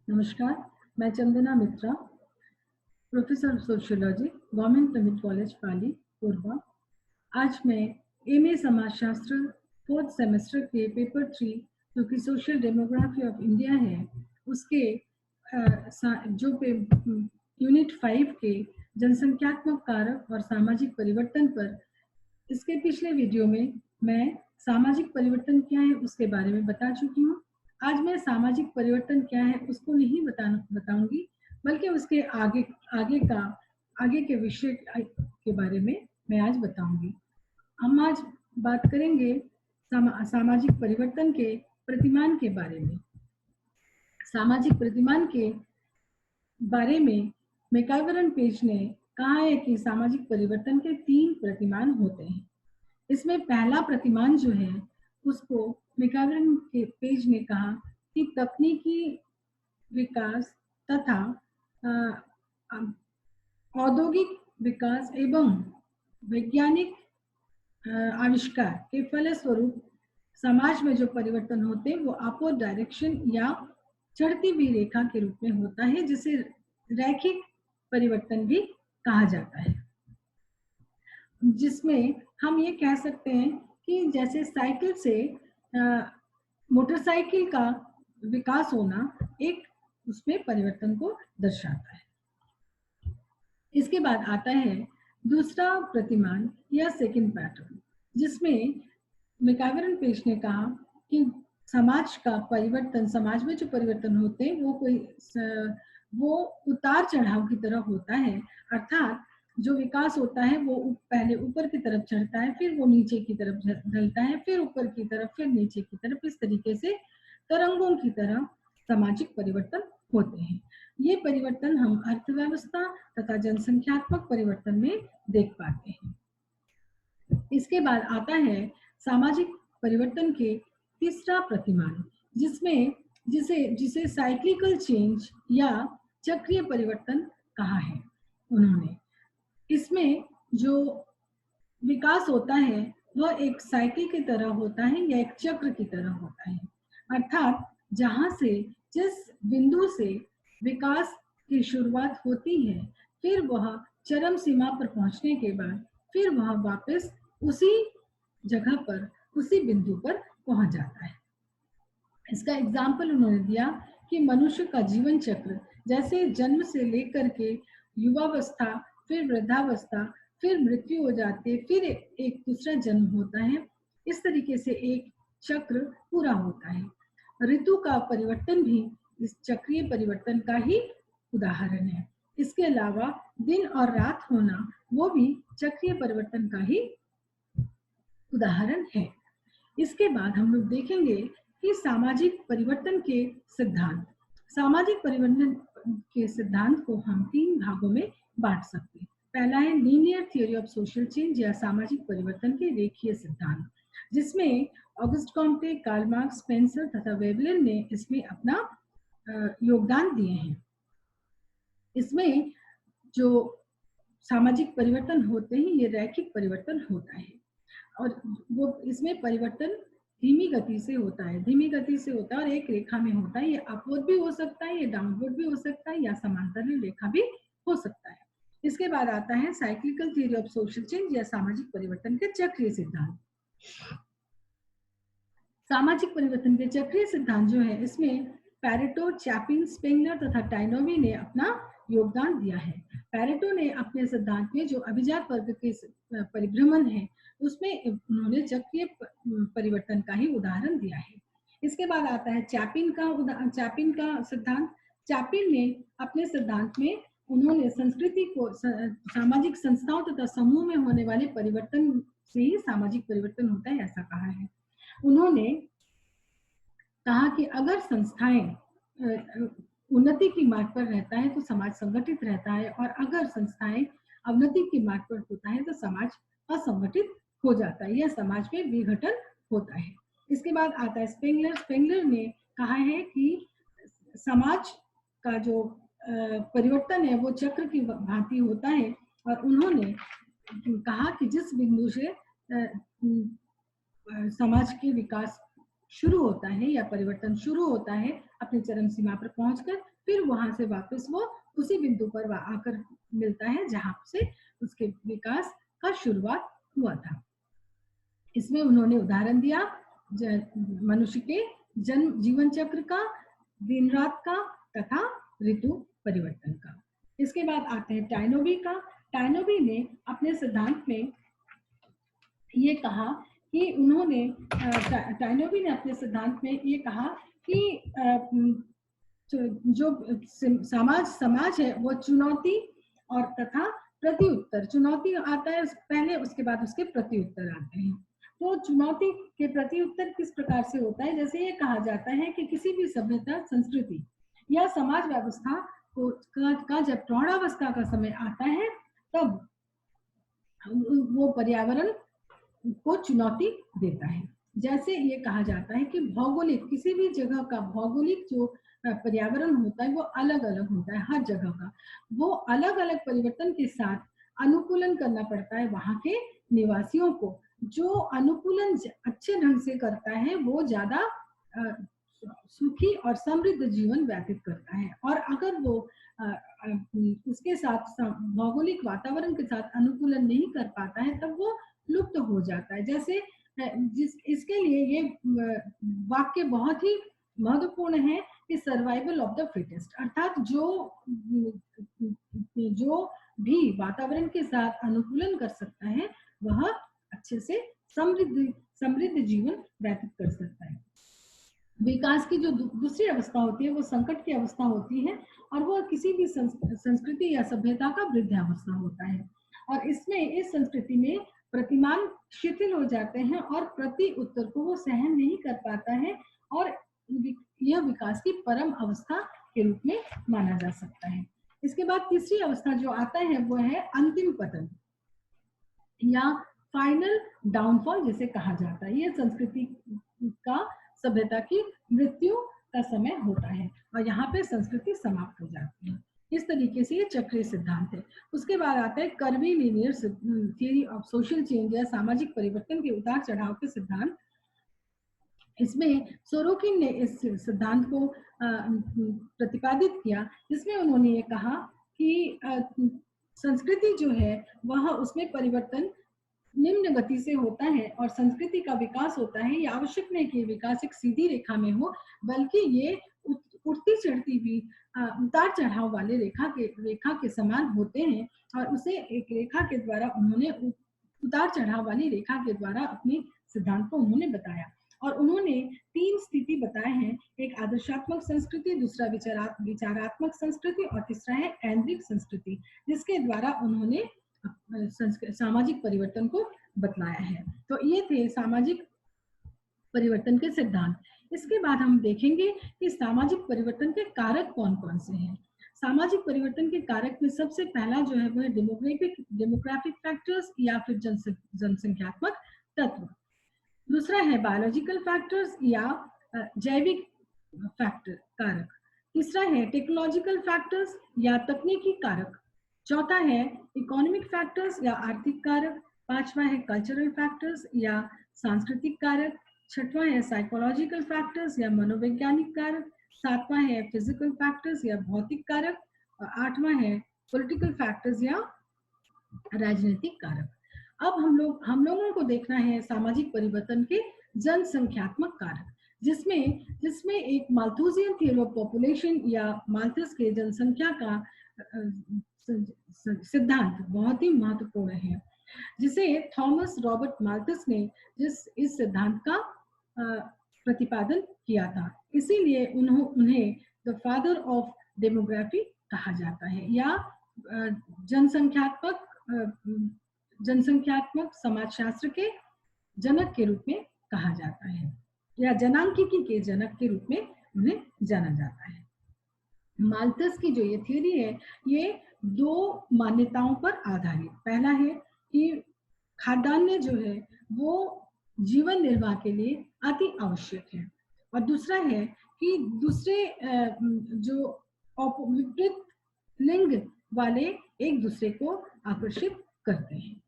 नमस्कार, मैं Chandana Mitra, professor sociology, government Tamil college Pali, Korba. आज मैं एमए समाजशास्त्र 4th सेमेस्टर के पेपर 3 जो कि सोशल डेमोग्राफी ऑफ इंडिया है, उसके यूनिट 5 के जनसंख्यात्मक कारक और सामाजिक परिवर्तन पर इसके पिछले वीडियो में मैं सामाजिक परिवर्तन क्या है उसके बारे में बता चुकी हूँ। आज मैं सामाजिक परिवर्तन क्या है उसको नहीं बताऊंगी, बल्कि उसके आगे के विषय के बारे में मैं आज बताऊंगी। हम आज बात करेंगे सामाजिक परिवर्तन के प्रतिमान के बारे में। सामाजिक प्रतिमान के बारे में मैकइवर पेज ने कहा है कि सामाजिक परिवर्तन के 3 प्रतिमान होते हैं। इसमें पहला प्रतिमान जो है उसको मैकइवर के पेज ने कहा कि तकनीकी विकास तथा औद्योगिक विकास एवं वैज्ञानिक आविष्कार के फलस्वरूप समाज में जो परिवर्तन होते हैं वो अपवर्ड डायरेक्शन या चढ़ती हुई रेखा के रूप में होता है, जिसे रैखिक परिवर्तन भी कहा जाता है, जिसमें हम ये कह सकते हैं कि जैसे साइकिल से मोटरसाइकिल का विकास होना एक उसमें परिवर्तन को दर्शाता है। इसके बाद आता है दूसरा प्रतिमान या सेकंड पैटर्न, जिसमें मैकइवर पेज ने कहा कि समाज का परिवर्तन, समाज में जो परिवर्तन होते हैं वो उतार चढ़ाव की तरह होता है। अर्थात जो विकास होता है वो पहले ऊपर की तरफ चढ़ता है, फिर वो नीचे की तरफ ढलता है, फिर ऊपर की तरफ, फिर नीचे की तरफ। इस तरीके से तरंगों की तरह सामाजिक परिवर्तन होते हैं। ये परिवर्तन हम अर्थव्यवस्था तथा जनसंख्यात्मक परिवर्तन में देख पाते हैं। इसके बाद आता है सामाजिक परिवर्तन के तीसरा प्रतिमान, जिसे साइक्लिकल चेंज या चक्रीय परिवर्तन कहा है उन्होंने। इसमें जो विकास होता है वह एक साइकिल की तरह होता है या एक चक्र की तरह होता है। अर्थात जहां से जिस बिंदु से विकास की शुरुआत होती है, फिर वह चरम सीमा पर पहुंचने के बाद फिर वह वापस उसी जगह पर, उसी बिंदु पर पहुंच जाता है। इसका एग्जाम्पल उन्होंने दिया कि मनुष्य का जीवन चक्र जैसे जन्म से लेकर के युवावस्था, फिर वृद्धावस्था, फिर मृत्यु हो जाती है, फिर एक दूसरा जन्म होता है। इस तरीके से एक चक्र पूरा होता है। ऋतु का परिवर्तन भी इस चक्रीय परिवर्तन का ही उदाहरण है। इसके अलावा दिन और रात होना वो भी चक्रीय परिवर्तन का ही उदाहरण है। इसके बाद हम लोग देखेंगे कि सामाजिक परिवर्तन के सिद्धांत। सामाजिक परिवर्तन के सिद्धांत को हम 3 भागों में बांट सकते हैं। पहला है linear theory of social change या सामाजिक परिवर्तन के रेखीय सिद्धांत, जिसमें August Comte, Karl Marx, Spencer तथा वेबलर ने इसमें अपना योगदान दिए हैं। इसमें जो सामाजिक परिवर्तन होते हैं ये रैखिक परिवर्तन होता है, और वो इसमें परिवर्तन धीमी गति से होता है, और एक रेखा में होता है। ये अपवर्ड भी हो सकता है, ये डाउनवर्ड भी हो सकता है, या समांतर रेखा भी हो सकता है। इसके बाद आता है cyclical theory of social change या सामाजिक परिवर्तन के चक्रीय सिद्धांत। सामाजिक परिवर्तन के चक्रीय सिद्धांत जो है, इसमें पैरेटो, चैपिन, स्पेंगलर तथा टाइनोवी ने अपना योगदान दिया है। पैरेटो ने अपने सिद्धांत में जो अभिजात वर्ग के परिभ्रमण है उसमें उन्होंने चक्रीय परिवर्तन का ही उदाहरण दिया है। इसके बाद आता है चैपिन का सिद्धांत। चैपिन ने अपने सिद्धांत में उन्होंने संस्कृति को सामाजिक संस्थाओं तथा समूह में होने वाले परिवर्तन से ही सामाजिक परिवर्तन होता है, ऐसा कहा है। उन्होंने कहा कि अगर संस्थाएं उन्नति की मार्ग पर रहता है तो समाज संगठित रहता है, और अगर संस्थाएं अवनति की मार्ग पर होता है तो समाज असंगठित हो जाता है या समाज में विघटन होता है। इसके बाद आता है स्पेंगलर ने कहा है कि समाज का जो परिवर्तन है वो चक्र की भांति होता है, और उन्होंने कहा कि जिस बिंदु से समाज के विकास शुरू होता है या परिवर्तन शुरू होता है अपनी चरम सीमा पर पहुंचकर, फिर वहां से वापस वो उसी बिंदु पर आकर मिलता है जहां से उसके विकास का शुरुआत हुआ था। इसमें उन्होंने उदाहरण दिया मनुष्य के जन्म जीवन चक्र का, दिन रात का तथा ऋतु परिवर्तन का। इसके बाद आते हैं टाइनोवी का। टाइनोवी ने अपने सिद्धांत में ये कहा कि उन्होंने टाइनोवी ने अपने सिद्धांत में ये कहा कि जो समाज है वो चुनौती और तथा प्रत्युत्तर, चुनौती आता है पहले, उसके बाद उसके प्रत्युत्तर आते हैं। तो चुनौती के प्रत्युत्तर किस प्रकार से होता है, जैसे ये कहा जाता है कि किसी भी सभ्यता, संस्कृति या समाज व्यवस्था का जब प्रौढ़ावस्था का समय आता है तब वो पर्यावरण को चुनौती देता है। जैसे ये कहा जाता है कि भौगोलिक, किसी भी जगह का भौगोलिक जो पर्यावरण होता है वो अलग अलग होता है, हर जगह का वो अलग अलग परिवर्तन के साथ अनुकूलन करना पड़ता है वहां के निवासियों को। जो अनुकूलन अच्छे ढंग से करता है वो ज्यादा सुखी और समृद्ध जीवन व्यतीत करता है, और अगर वो उसके साथ भौगोलिक वातावरण के साथ अनुकूलन नहीं कर पाता है तब वो लुप्त हो जाता है। जैसे इसके लिए ये वाक्य बहुत ही महत्वपूर्ण है कि सर्वाइवल ऑफ द फिटेस्ट, अर्थात जो भी वातावरण के साथ अनुकूलन कर सकता है वह अच्छे से समृद्ध जीवन व्यतीत कर सकता है। विकास की जो दूसरी अवस्था होती है वो संकट की अवस्था होती है, और वो किसी भी संस्कृति या सभ्यता का वृद्धावस्था होता है, और इसमें इस संस्कृति में प्रतिमान शिथिल हो जाते हैं और प्रति उत्तर को वो सहन नहीं कर पाता है, और यह विकास की परम अवस्था के रूप में माना जा सकता है। इसके बाद तीसरी अवस्था जो आता है वो है अंतिम पतन या फाइनल डाउनफॉल जिसे कहा जाता है। यह संस्कृति का, सभ्यता की मृत्यु का समय होता है और यहाँ पे संस्कृति समाप्त हो जाती है। इस तरीके से ये चक्रीय सिद्धांत है। उसके बाद आता है curvilinear theory of social change या सामाजिक परिवर्तन के उतार चढ़ाव के सिद्धांत। इसमें सोरोकिन ने इस सिद्धांत को प्रतिपादित किया, जिसमें उन्होंने ये कहा कि संस्कृति जो है वह उसमें परिवर्तन निम्न गति से होता है, और संस्कृति का विकास होता है। ये आवश्यक नहीं कि विकास एक सीधी रेखा में हो, बल्कि ये उठती चढ़ती भी उतार चढ़ाव वाले रेखा के समान होते हैं, और उसे एक रेखा के द्वारा उन्होंने उतार चढ़ाव वाली रेखा के द्वारा अपने सिद्धांत को उन्होंने बताया। और उन्होंने 3 स्थिति बताए हैं, एक आदर्शात्मक संस्कृति, दूसरा विचारात्मक संस्कृति, और तीसरा है ऐन्द्रिक संस्कृति, जिसके द्वारा उन्होंने सामाजिक परिवर्तन को बतलाया है। तो ये थे सामाजिक परिवर्तन के सिद्धांत। इसके बाद हम देखेंगे कि सामाजिक परिवर्तन के कारक कौन कौन से हैं। सामाजिक परिवर्तन के कारक में सबसे पहला जो है वो है डेमोग्राफिक फैक्टर्स या फिर जनसंख्यात्मक तत्व। दूसरा है बायोलॉजिकल फैक्टर्स या जैविक फैक्टर कारक। तीसरा है टेक्नोलॉजिकल फैक्टर्स या तकनीकी कारक। चौथा है इकोनॉमिक फैक्टर्स या आर्थिक कारक। पांचवा है कल्चरल फैक्टर्स या सांस्कृतिक कारक। छठवां है साइकोलॉजिकल फैक्टर्स या मनोवैज्ञानिक कारक। सातवां है फिजिकल फैक्टर्स या भौतिक कारक, और आठवां है पॉलिटिकल फैक्टर्स या राजनीतिक कारक। अब हम लोगों को देखना है सामाजिक परिवर्तन के जनसंख्यात्मक कारक, जिसमें एक माल्थुसियन थ्योरी ऑफ पॉपुलेशन या माल्थस के जनसंख्या का सिद्धांत बहुत ही महत्वपूर्ण है, जिसे थॉमस रॉबर्ट माल्थस ने इस सिद्धांत का प्रतिपादन किया था। इसीलिए उन्हें द फादर ऑफ डेमोग्राफी कहा जाता है, या जनसंख्यात्मक समाजशास्त्र के जनक के रूप में कहा जाता है, या जनांकिकी के जनक के रूप में उन्हें जाना जाता है। माल्थस की जो ये थ्योरी है ये 2 मान्यताओं पर आधारित। पहला है कि खाद्यान्न जो है वो जीवन निर्वाह के लिए अति आवश्यक है, और दूसरा है कि दूसरे जो विपरीत लिंग वाले एक दूसरे को आकर्षित करते हैं।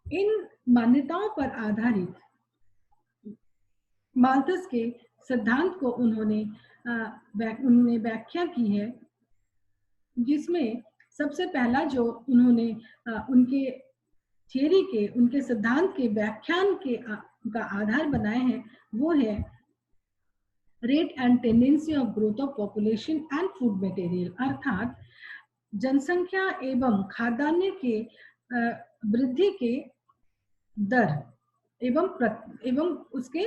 इन मान्यताओं पर आधारित माल्थस के सिद्धांत को उन्होंने व्याख्या की है, जिसमें सबसे पहला जो उन्होंने उनके थियरी के, उनके सिद्धांत के व्याख्यान के का आधार बनाए हैं, वो है rate and tendency of growth of population and food material, अर्थात जनसंख्या एवं खाद्यान्न के वृद्धि के दर एवं उसके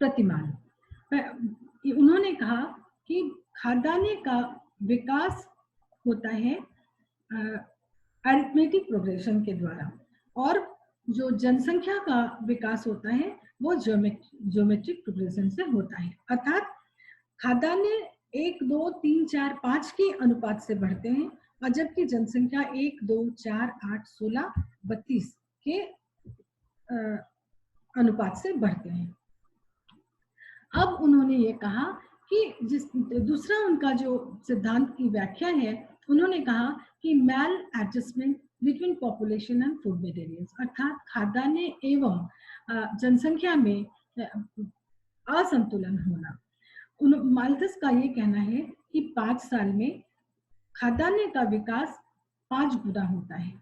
प्रतिमान। उन्होंने कहा कि खाद्यान्न का विकास होता है अरिथमेटिक प्रोग्रेशन के द्वारा, और जो जनसंख्या का विकास होता है वो ज्योमेट्रिक प्रोग्रेशन से होता है, अर्थात खाद्यान्न 1, 2, 3, 4, 5 के अनुपात से बढ़ते हैं, और जबकि जनसंख्या 1, 2, 4, 8, 16, 32 के अनुपात से बढ़ते हैं। अब उन्होंने ये कहा कि दूसरा उनका जो सिद्धांत की व्याख्या है, उन्होंने कहा कि maladjustment between population and food materials, अर्थात खाद्यान्न एवं जनसंख्या में असंतुलन होना। माल्थस का ये कहना है कि 5 साल में खाद्यान्न का विकास 5 गुना होता है,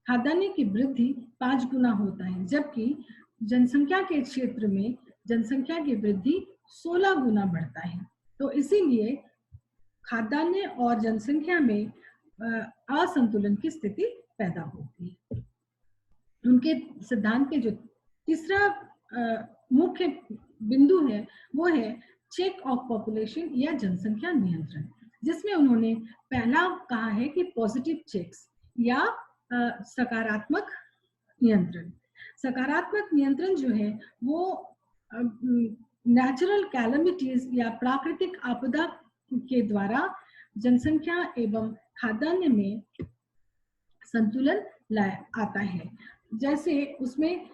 खाद्यान्न की वृद्धि 5 गुना होता है, जबकि जनसंख्या के क्षेत्र में जनसंख्या की वृद्धि 16 गुना बढ़ता है। तो इसीलिए खाद्यान्न और जनसंख्या में असंतुलन की स्थिति पैदा होती है। उनके सिद्धांत के जो तीसरा मुख्य बिंदु है वो है चेक ऑफ पॉपुलेशन या जनसंख्या नियंत्रण, जिसमें उन्होंने पहला कहा है कि पॉजिटिव चेक्स या सकारात्मक नियंत्रण। सकारात्मक नियंत्रण जो है वो नेचुरल कैलेमिटीज या प्राकृतिक आपदा के द्वारा जनसंख्या एवं खाद्यान्न में संतुलन आता है। जैसे उसमें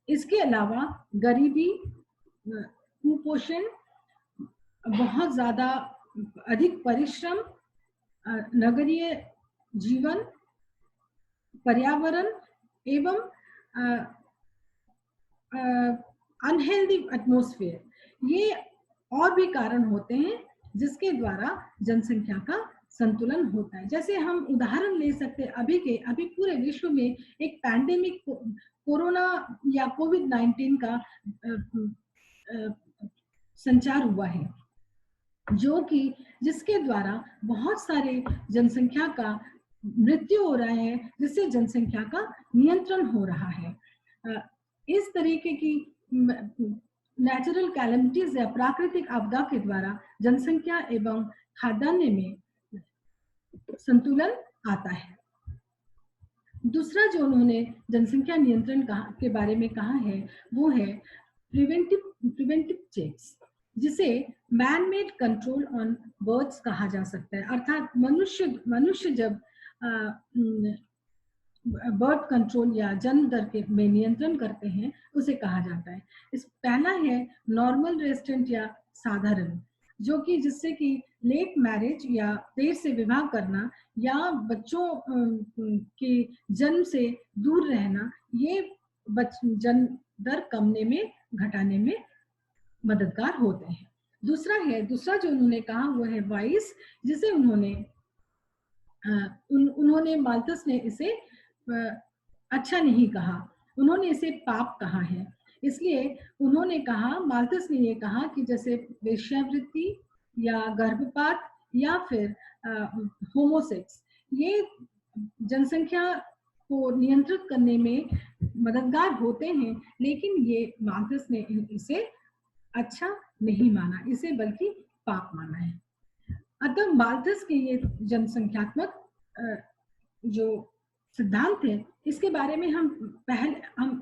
इसके अलावा गरीबी, कुपोषण, बहुत ज्यादा अधिक परिश्रम, नगरीय जीवन, पर्यावरण एवं अनहेल्दी एटमॉस्फेयर, ये और भी कारण होते हैं जिसके द्वारा जनसंख्या का संतुलन होता है। जैसे हम उदाहरण ले सकते हैं, अभी पूरे विश्व में एक पैंडेमिक कोरोना या कोविड-19 का संचार हुआ है, जो कि जिसके द्वारा बहुत सारे जनसंख्या का मृत्यु हो रहा है, जिससे जनसंख्या का नियंत्रण हो रहा है। इस तरीके की नेचुरल कैलेमिटीज या प्राकृतिक आपदा के द्वारा जनसंख्या एवं खाद्यान्न में संतुलन आता है। दूसरा जो उन्होंने जनसंख्या नियंत्रण के बारे में कहा है वो है प्रिवेंटिव चेक्स, जिसे man made control on birds कहा जा सकता है, अर्थात मनुष्य जब बर्थ कंट्रोल या जन्म दर के में नियंत्रण करते हैं उसे कहा जाता है। इस पहला है नॉर्मल रेस्टेंट या साधारण, जो कि जिससे कि लेट मैरिज या देर से विवाह करना या बच्चों के जन्म से दूर रहना, ये जन्म दर कमने में घटाने में मददगार होते हैं। दूसरा जो उन्होंने कहा वो है वाइस, जिसे उन्होंने माल्थस ने इसे अच्छा नहीं कहा, उन्होंने इसे पाप कहा है। इसलिए उन्होंने कहा, माल्थस ने ये कहा कि जैसे वेश्यावृत्ति या गर्भपात या फिर होमोसेक्स, ये जनसंख्या को नियंत्रित करने में मददगार होते हैं, लेकिन ये माल्थस ने इसे अच्छा नहीं माना, इसे बल्कि पाप माना है। अतः माल्थस के ये जनसंख्यात्मक जो सिद्धांत है, इसके बारे में हम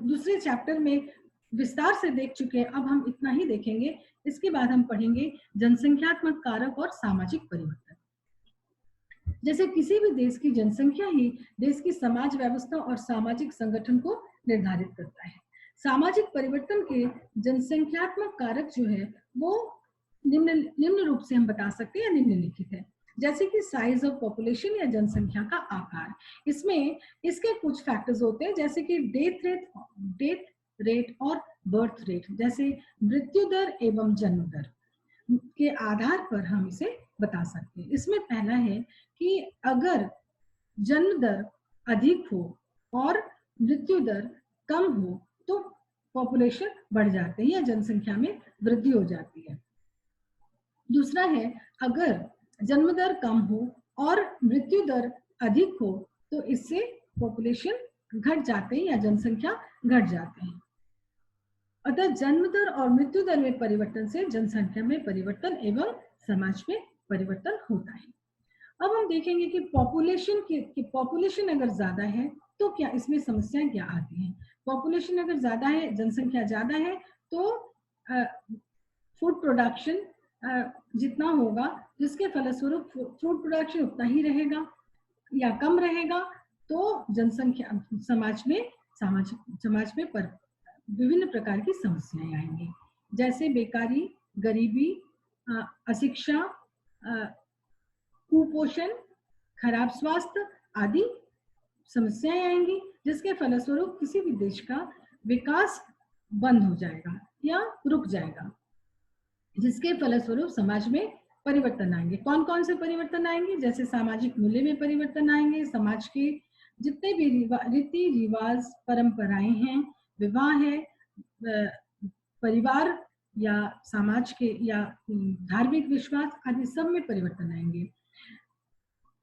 दूसरे चैप्टर में विस्तार से देख चुके हैं। अब हम इतना ही देखेंगे, इसके बाद हम पढ़ेंगे जनसंख्यात्मक कारक और सामाजिक परिवर्तन। जैसे किसी भी देश की जनसंख्या ही देश की समाज व्यवस्था और सामाजिक संगठन को निर्धारित करता है। सामाजिक परिवर्तन के जनसंख्यात्मक कारक जो है वो निम्न रूप से हम बता सकते हैं, निम्नलिखित है। जैसे कि साइज ऑफ पॉपुलेशन या जनसंख्या का आकार, इसमें इसके कुछ फैक्टर्स होते हैं, जैसे कि डेथ रेट और बर्थ रेट, जैसे मृत्यु दर एवं जन्म दर के आधार पर हम इसे बता सकते हैं। इसमें पहला है कि अगर जन्म दर अधिक हो और मृत्यु दर कम हो तो पॉपुलेशन बढ़ जाते हैं या जनसंख्या में वृद्धि हो जाती है। दूसरा है अगर जन्म दर कम हो और मृत्यु दर अधिक हो तो इससे पॉपुलेशन घट जाते हैं या जनसंख्या घट जाते हैं। अतः जन्म दर और मृत्यु दर में परिवर्तन से जनसंख्या में परिवर्तन एवं समाज में परिवर्तन होता है। अब हम देखेंगे कि पॉपुलेशन अगर ज्यादा है तो क्या इसमें समस्याएं क्या आती हैं। पॉपुलेशन अगर ज्यादा है, जनसंख्या ज्यादा है, तो फूड प्रोडक्शन जितना होगा, जिसके फलस्वरूप फूड प्रोडक्शन उतना ही रहेगा या कम रहेगा, तो जनसंख्या समाज में विभिन्न प्रकार की समस्याएं आएंगी, जैसे बेकारी, गरीबी, अशिक्षा, कुपोषण, खराब स्वास्थ्य आदि समस्याएं आएंगी, जिसके फलस्वरूप किसी भी देश का विकास बंद हो जाएगा या रुक जाएगा, जिसके फलस्वरूप समाज में परिवर्तन आएंगे। कौन कौन से परिवर्तन आएंगे, जैसे सामाजिक मूल्य में परिवर्तन आएंगे, समाज के जितने भी रीति रिवाज परंपराएं हैं, विवाह है, परिवार या समाज के या धार्मिक विश्वास आदि सब में परिवर्तन आएंगे।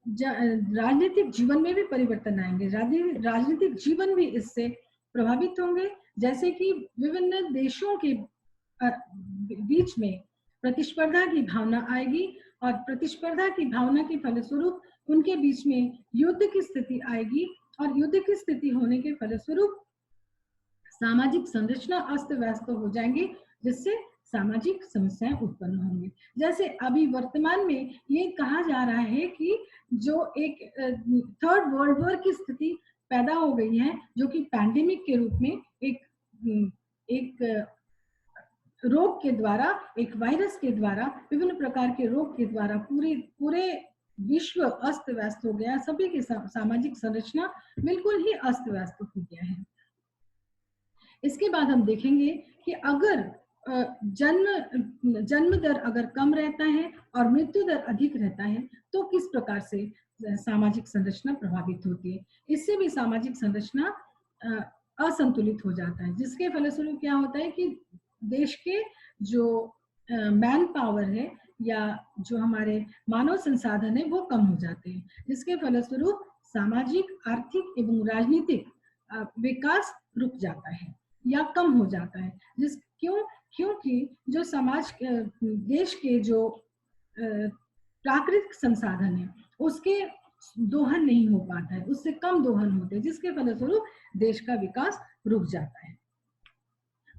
राजनीतिक जीवन में भी परिवर्तन आएंगे, राजनीतिक जीवन भी इससे प्रभावित होंगे, जैसे कि विभिन्न देशों के बीच में प्रतिस्पर्धा की भावना आएगी और प्रतिस्पर्धा की भावना के फलस्वरूप उनके बीच में युद्ध की स्थिति आएगी और युद्ध की स्थिति होने के फलस्वरूप सामाजिक संरचना अस्त व्यस्त हो जाएंगी, जिससे सामाजिक समस्याएं उत्पन्न होंगी। जैसे अभी वर्तमान में ये कहा जा रहा है कि जो एक थर्ड वर्ल्ड वॉर की स्थिति पैदा हो गई है, जो कि पैंडेमिक के रूप में एक रोग के द्वारा, एक वायरस के द्वारा, विभिन्न प्रकार के रोग के द्वारा पूरे विश्व अस्त व्यस्त हो गया, सभी की सामाजिक संरचना बिल्कुल ही अस्त व्यस्त हो गया है। इसके बाद हम देखेंगे कि अगर जन्म दर अगर कम रहता है और मृत्यु दर अधिक रहता है तो किस प्रकार से सामाजिक संरचना प्रभावित होती है। इससे भी सामाजिक संरचना असंतुलित हो जाता है, जिसके फलस्वरूप क्या होता है कि देश के जो मैन पावर है या जो हमारे मानव संसाधन है वो कम हो जाते हैं, जिसके फलस्वरूप सामाजिक, आर्थिक एवं राजनीतिक विकास रुक जाता है या कम हो जाता है। क्योंकि जो समाज देश के जो प्राकृतिक संसाधन है उसके दोहन नहीं हो पाता है, उससे कम दोहन होते हैं, जिसके फलस्वरूप देश का विकास रुक जाता है।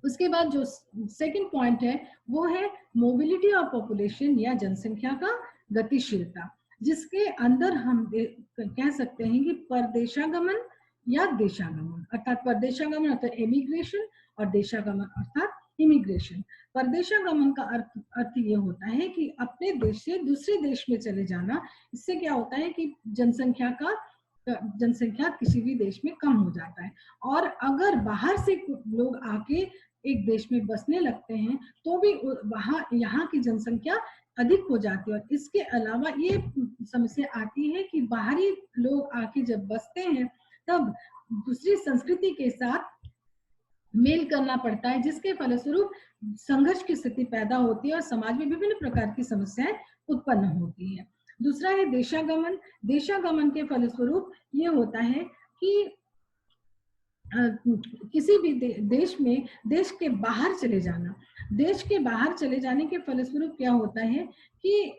उसके बाद जो सेकंड पॉइंट है वो है मोबिलिटी ऑफ पॉपुलेशन या जनसंख्या का गतिशीलता, जिसके अंदर हम कह सकते हैं कि परदेशागमन या देशागमन, अर्थात परदेशागमन अर्थात एमिग्रेशन और देशागमन अर्थात इमिग्रेशन। परदेशागमन का अर्थ ये होता है कि अपने देश से दूसरे देश में चले जाना। इससे क्या होता है कि जनसंख्या किसी भी देश में कम हो जाता है, और अगर बाहर से लोग आके एक देश में बसने लगते हैं तो भी यहाँ की जनसंख्या अधिक हो जाती है। और इसके अलावा ये समस्या आती है कि बाहरी लोग आके जब बसते हैं तब दूसरी संस्कृति के साथ मेल करना पड़ता है, जिसके फलस्वरूप संघर्ष की स्थिति पैदा होती है और समाज में विभिन्न प्रकार की समस्याएं उत्पन्न होती है। दूसरा है देशागमन। देशागमन के फलस्वरूप ये होता है कि किसी भी देश में देश के बाहर चले जाना, देश के बाहर चले जाने के फलस्वरूप क्या होता है कि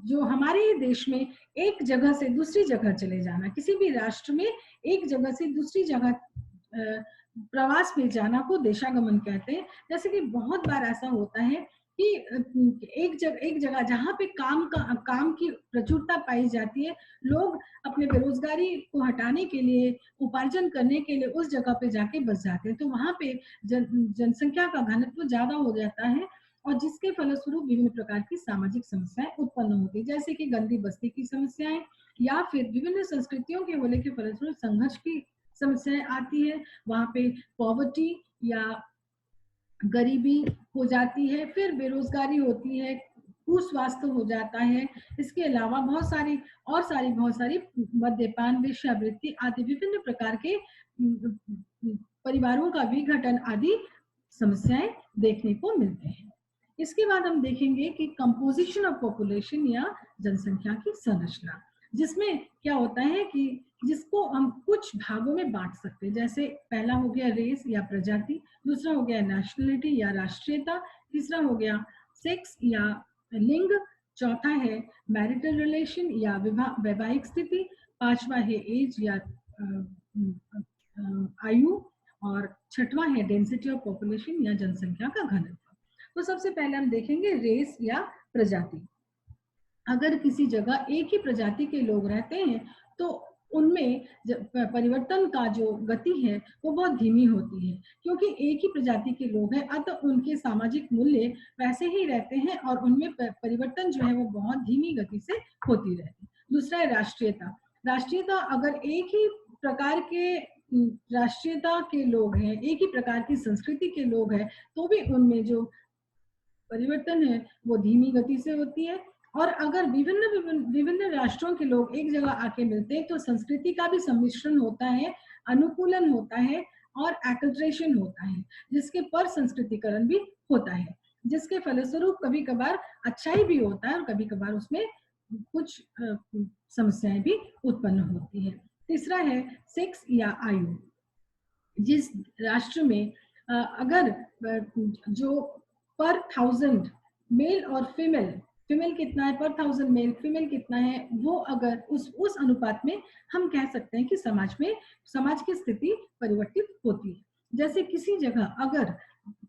जो हमारे ही देश में एक जगह से दूसरी जगह चले जाना, किसी भी राष्ट्र में एक जगह से दूसरी जगह प्रवास में जाना को देशागमन कहते हैं। जैसे कि बहुत बार ऐसा होता है कि एक जगह जहाँ पे काम की प्रचुरता पाई जाती है, लोग अपने बेरोजगारी को हटाने के लिए, उपार्जन करने के लिए उस जगह पे जाके बस जाते हैं, तो वहाँ पे जनसंख्या का घनत्व ज्यादा हो जाता है और जिसके फलस्वरूप विभिन्न प्रकार की सामाजिक समस्याएं उत्पन्न होती है, जैसे कि गंदी बस्ती की समस्याएं या फिर विभिन्न संस्कृतियों के होने के फलस्वरूप संघर्ष की समस्याएं आती है, वहां पे पॉवर्टी या गरीबी हो जाती है, फिर बेरोजगारी होती है, कुस्वास्थ्य हो जाता है। इसके अलावा बहुत सारी मद्यपान, वेश्यावृत्ति आदि विभिन्न प्रकार के परिवारों का विघटन आदि समस्याएं देखने को मिलते हैं। इसके बाद हम देखेंगे कि कंपोजिशन ऑफ पॉपुलेशन या जनसंख्या की संरचना, जिसमें क्या होता है कि जिसको हम कुछ भागों में बांट सकते हैं। जैसे पहला हो गया रेस या प्रजाति, दूसरा हो गया नेशनलिटी या राष्ट्रीयता, तीसरा हो गया सेक्स या लिंग, चौथा है मैरिटल रिलेशन या वैवाहिक स्थिति, पांचवा है एज या आयु, और छठवां है डेंसिटी ऑफ पॉपुलेशन या जनसंख्या का घनत्व। तो सबसे पहले हम देखेंगे रेस या प्रजाति। अगर किसी जगह एक ही प्रजाति के लोग रहते हैं तो उनमें परिवर्तन का जो गति है वो बहुत धीमी होती है, क्योंकि एक ही प्रजाति के लोग हैं, अतः उनके सामाजिक मूल्य वैसे ही रहते हैं और उनमें परिवर्तन जो है वो बहुत धीमी गति से होती रहती है। दूसरा है राष्ट्रीयता। राष्ट्रीयता, अगर एक ही प्रकार के राष्ट्रीयता के लोग हैं, एक ही प्रकार की संस्कृति के लोग हैं, तो भी उनमें जो परिवर्तन है वो धीमी गति से होती है। और अगर विभिन्न राष्ट्रों के लोग एक जगह आके मिलते हैं तो संस्कृति का भी सम्मिश्रण होता है, अनुकूलन होता है और एक्लट्रेशन होता है, जिसके पर संस्कृतिकरण भी होता है, जिसके फलस्वरूप कभी कभार अच्छाई भी होता है और कभी कभार उसमें कुछ समस्याएं भी उत्पन्न होती है। तीसरा है सेक्स या आयु। जिस राष्ट्र में अगर जो पर 1000 मेल और फीमेल कितना है, पर 1000 मेल फीमेल कितना है, वो अगर उस अनुपात में हम कह सकते हैं कि समाज की स्थिति परिवर्तित होती है। जैसे किसी जगह अगर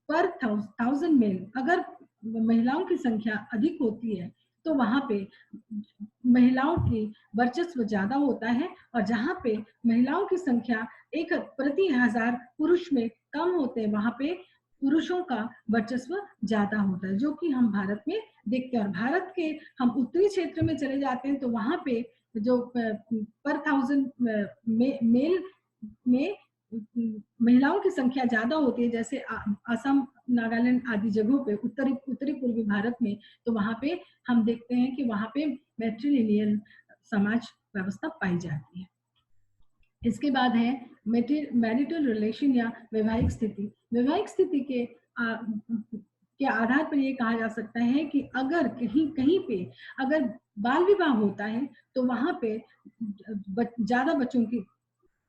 पर 1000 मेल अगर महिलाओं की संख्या अधिक होती है तो वहां पे महिलाओं की वर्चस्व ज्यादा होता है, और जहां पे महिलाओं की संख्या एक प्रति 1000 पुरुष में कम होते हैं वहां पे पुरुषों का वर्चस्व ज्यादा होता है, जो कि हम भारत में देखते हैं। और भारत के हम उत्तरी क्षेत्र में चले जाते हैं तो वहां पे जो पर 1000 मेल में महिलाओं की संख्या ज्यादा होती है, जैसे असम, नागालैंड आदि जगहों पे उत्तरी पूर्वी भारत में, तो वहां पे हम देखते हैं कि वहां पे मैट्रिलिनियल समाज व्यवस्था पाई जाती है। इसके बाद है मैरिटल रिलेशन या वैवाहिक स्थिति। वैवाहिक स्थिति के आधार पर ये कहा जा सकता है कि अगर कहीं पे अगर बाल विवाह होता है तो वहां पे ज्यादा बच्चों की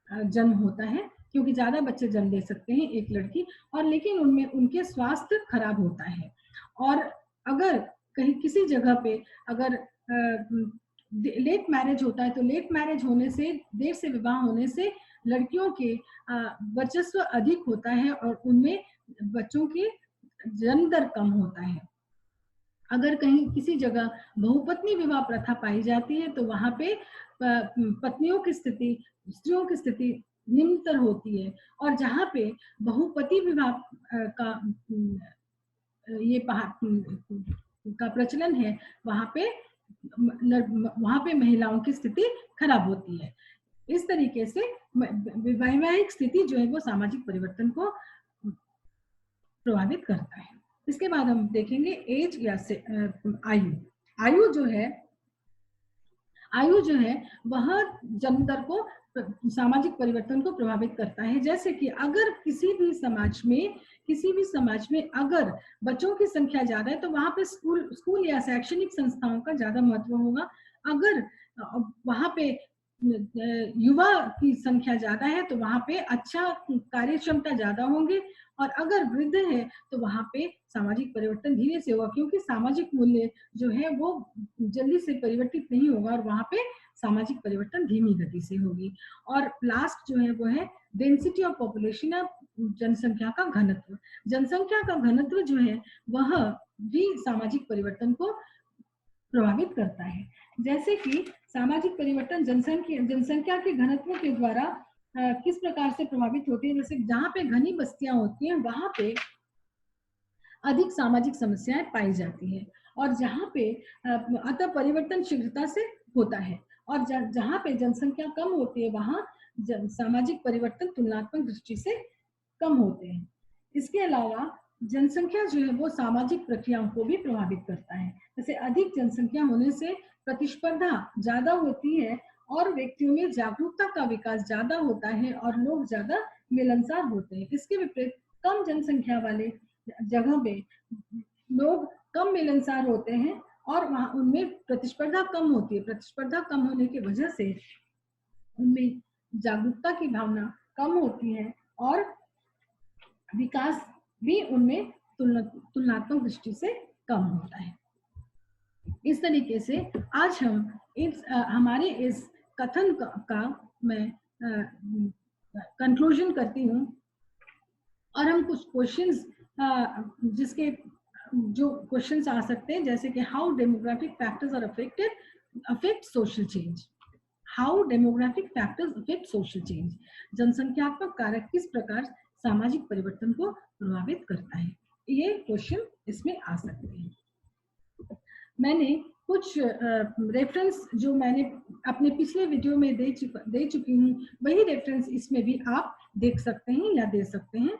जन्म होता है, क्योंकि ज्यादा बच्चे जन्म दे सकते हैं एक लड़की, और लेकिन उनमें उनके स्वास्थ्य खराब होता है। और अगर कहीं किसी जगह पे अगर लेट मैरिज होता है तो लेट मैरिज होने से, देर से विवाह होने से लड़कियों के वर्चस्व अधिक होता है और उनमें बच्चों के जन्म दर कम होता है। अगर कहीं किसी जगह बहुपत्नी विवाह प्रथा पाई जाती है तो वहां पे पत्नियों की स्थिति, स्त्रियों की स्थिति निम्नतर होती है, और जहाँ पे बहुपति विवाह का ये का प्रचलन है वहां पे महिलाओं की स्थिति खराब होती है। इस तरीके से वैवाहिक स्थिति जो है वो सामाजिक परिवर्तन को प्रभावित करता है। इसके बाद हम देखेंगे एज या आयु। आयु जो है वह जन्म दर को, सामाजिक परिवर्तन को प्रभावित करता है। जैसे कि अगर किसी भी समाज में अगर बच्चों की संख्या ज्यादा है तो वहां पे स्कूल या शैक्षणिक संस्थाओं का ज्यादा महत्व होगा। अगर वहां पे युवा की संख्या ज्यादा है तो वहां पे अच्छा कार्य क्षमता ज्यादा होंगे, और अगर वृद्ध है तो वहां पे सामाजिक परिवर्तन धीरे से होगा, क्योंकि सामाजिक मूल्य जो है वो जल्दी से परिवर्तित नहीं होगा और वहां पे सामाजिक परिवर्तन धीमी गति से होगी। और लास्ट जो है वो है डेंसिटी ऑफ पॉपुलेशन या जनसंख्या का घनत्व। जनसंख्या का घनत्व जो है वह भी सामाजिक परिवर्तन को प्रभावित करता है। जैसे कि सामाजिक परिवर्तन जनसंख्या के घनत्व के द्वारा किस प्रकार से प्रभावित होती है। जैसे जहाँ पे घनी बस्तियां होती हैं वहां पे अधिक सामाजिक समस्याएं पाई जाती है, और जहाँ पे अतः परिवर्तन शीघ्रता से होता है, और जहाँ पे जनसंख्या कम होती है वहां सामाजिक परिवर्तन तुलनात्मक दृष्टि से कम होते हैं। इसके अलावा जनसंख्या जो है वो सामाजिक प्रक्रियाओं को भी प्रभावित करता है। जैसे अधिक जनसंख्या होने से प्रतिस्पर्धा ज्यादा होती है और व्यक्तियों में जागरूकता का विकास ज्यादा होता है और लोग ज्यादा मिलनसार होते हैं। इसके विपरीत कम जनसंख्या वाले जगह पे लोग कम मिलनसार होते हैं और वहां उनमें प्रतिस्पर्धा कम होती है। प्रतिस्पर्धा कम होने की वजह से उनमें जागरूकता की भावना कम होती है और विकास भी उनमें तुलनात्मक दृष्टि से कम होता है। इस तरीके से आज हम हमारे इस कथन का मैं कंक्लूजन करती हूँ और हम कुछ क्वेश्चंस जिसके जो क्वेश्चंस आ सकते हैं, जैसे कि how demographic factors are affect social change. How demographic factors affect social change, जनसंख्यात्मक कारक किस प्रकार सामाजिक परिवर्तन को प्रभावित करता है, ये क्वेश्चन इसमें आ सकते हैं। मैंने कुछ रेफरेंस जो मैंने अपने पिछले वीडियो में दे चुकी हूँ, वही रेफरेंस इसमें भी आप देख सकते हैं या दे सकते हैं।